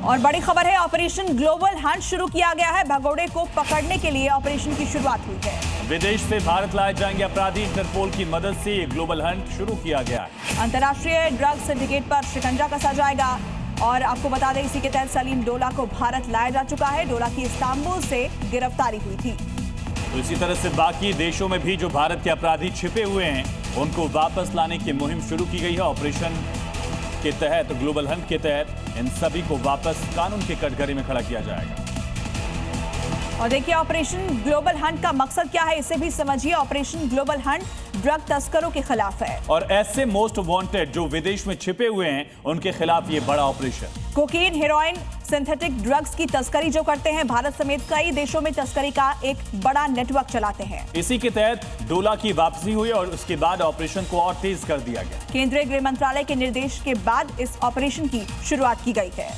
और बड़ी खबर है, ऑपरेशन ग्लोबल हंट शुरू किया गया है। भगोड़े को पकड़ने के लिए ऑपरेशन की शुरुआत हुई है। विदेश से भारत लाए जाएंगे अपराधी। इंटरपोल की मदद से ये ग्लोबल हंट शुरू किया गया है। अंतर्राष्ट्रीय ड्रग सिंडिकेट पर शिकंजा कसा जाएगा। और आपको बता दें, इसी के तहत सलीम डोला को भारत लाया जा चुका है। डोला की इस्तांबुल से गिरफ्तारी हुई थी। तो इसी तरह से बाकी देशों में भी जो भारत के अपराधी छिपे हुए हैं उनको वापस लाने की मुहिम शुरू की गई है। ऑपरेशन के तहत, ग्लोबल हंट के तहत इन सभी को वापस कानून के कटघरे में खड़ा किया जाएगा। और देखिए, ऑपरेशन ग्लोबल हंट का मकसद क्या है, इसे भी समझिए। ऑपरेशन ग्लोबल हंट ड्रग तस्करों के खिलाफ है और ऐसे मोस्ट वांटेड जो विदेश में छिपे हुए हैं उनके खिलाफ ये बड़ा operation. Cocaine, heroin, synthetic drugs की तस्करी जो करते हैं, भारत समेत कई देशों में तस्करी का एक बड़ा नेटवर्क चलाते हैं। इसी के तहत डोला की वापसी हुई और उसके बाद ऑपरेशन को और तेज कर दिया गया। केंद्रीय गृह मंत्रालय के निर्देश के बाद इस ऑपरेशन की शुरुआत की गई है।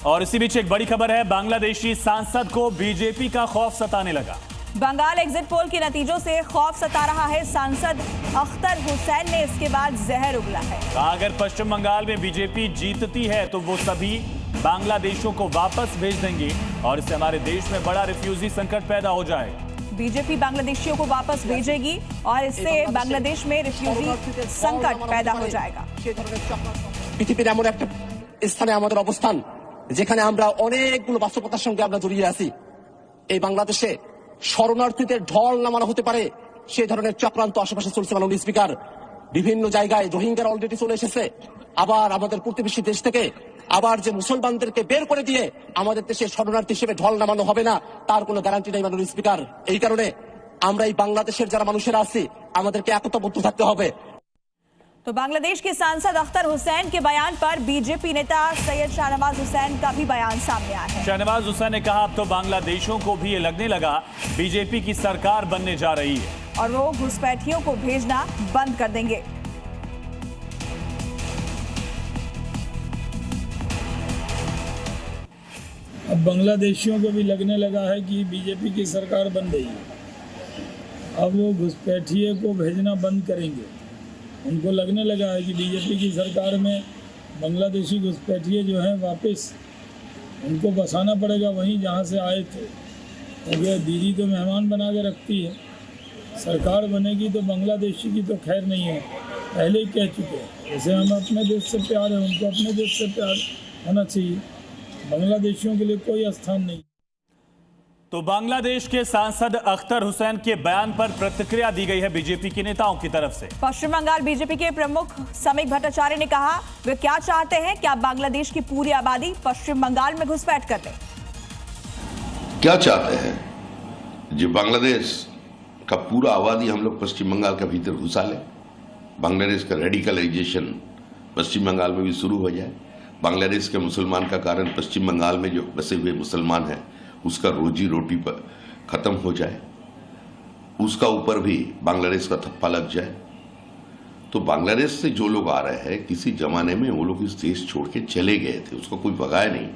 और इसी बीच एक बड़ी खबर है, बांग्लादेशी सांसद को बीजेपी का खौफ सताने लगा। बंगाल एग्जिट पोल के नतीजों से खौफ सता रहा है। सांसद अख्तर हुसैन ने इसके बाद जहर उगला है। अगर पश्चिम बंगाल में बीजेपी जीतती है तो वो सभी बांग्लादेशियों को वापस भेज देंगे और इससे हमारे देश में बड़ा रिफ्यूजी संकट पैदा हो जाएगा। बीजेपी बांग्लादेशियों को वापस भेजेगी और इससे बांग्लादेश में रिफ्यूजी संकट पैदा हो जाएगा। পৃথিবীর এমন একটা স্থানে আমাদের অবস্থান যেখানে আমরা অনেকগুলো বাস্তবতার সঙ্গে আমরা জড়িয়ে আছি। এই বাংলাদেশে শরণার্থীদের ঢল নামানো হতে পারে সেই ধরনের চক্রান্ত আশেপাশে চলছে। মাননীয় স্পিকার, বিভিন্ন জায়গায় রোহিঙ্গারা অলরেডি চলে এসেছে। আবার আমাদের প্রতিবেশী দেশ থেকে আবার যে মুসলমানদেরকে বের করে দিয়ে আমাদের দেশে শরণার্থী হিসেবে ঢল নামানো হবে না, তার কোনো গ্যারান্টি নেই মাননীয় স্পিকার। এই কারণে আমরা এই বাংলাদেশের যারা মানুষেরা আছি আমাদেরকে একতাবদ্ধ থাকতে হবে। तो बांग्लादेश के सांसद अख्तर हुसैन के बयान पर बीजेपी नेता सैयद शाहनवाज हुसैन का भी बयान सामने आया है। शाहनवाज हुसैन ने कहा, अब तो बांग्लादेशियों को भी ये लगने लगा बीजेपी की सरकार बनने जा रही है और वो घुसपैठियों को भेजना बंद कर देंगे। अब बांग्लादेशियों को भी लगने लगा है कि बीजेपी की सरकार बन रही है। अब वो घुसपैठिए को भेजना बंद करेंगे। उनको लगने लगा है कि बीजेपी की सरकार में बांग्लादेशी घुसपैठिए जो हैं वापस उनको बसाना पड़ेगा वहीं जहाँ से आए थे। क्योंकि दीदी तो मेहमान बना के रखती है, सरकार बनेगी तो बांग्लादेशी की तो खैर नहीं है, पहले ही कह चुके हैं। जैसे हम अपने देश से प्यार है, उनको अपने देश से प्यार होना चाहिए। बांग्लादेशियों के लिए कोई स्थान नहीं। तो बांग्लादेश के सांसद अख्तर हुसैन के बयान पर प्रतिक्रिया दी गई है बीजेपी के नेताओं की तरफ से। पश्चिम बंगाल बीजेपी के प्रमुख समीक भट्टाचार्य ने कहा, वे क्या चाहते हैं, क्या बांग्लादेश की पूरी आबादी पश्चिम बंगाल में घुसपैठ कर ले? क्या चाहते हैं जी, बांग्लादेश का पूरा आबादी हम लोग पश्चिम बंगाल के भीतर घुसा ले। बांग्लादेश का रेडिकलाइजेशन पश्चिम बंगाल में भी शुरू हो जाए। बांग्लादेश के मुसलमान का कारण पश्चिम बंगाल में जो बसे हुए मुसलमान हैं उसका रोजी रोटी पर खत्म हो जाए, उसका ऊपर भी बांग्लादेश का थप्पा लग जाए। तो बांग्लादेश से जो लोग आ रहे हैं, किसी जमाने में वो लोग इस देश छोड़ के चले गए थे, उसको कोई भगाया नहीं।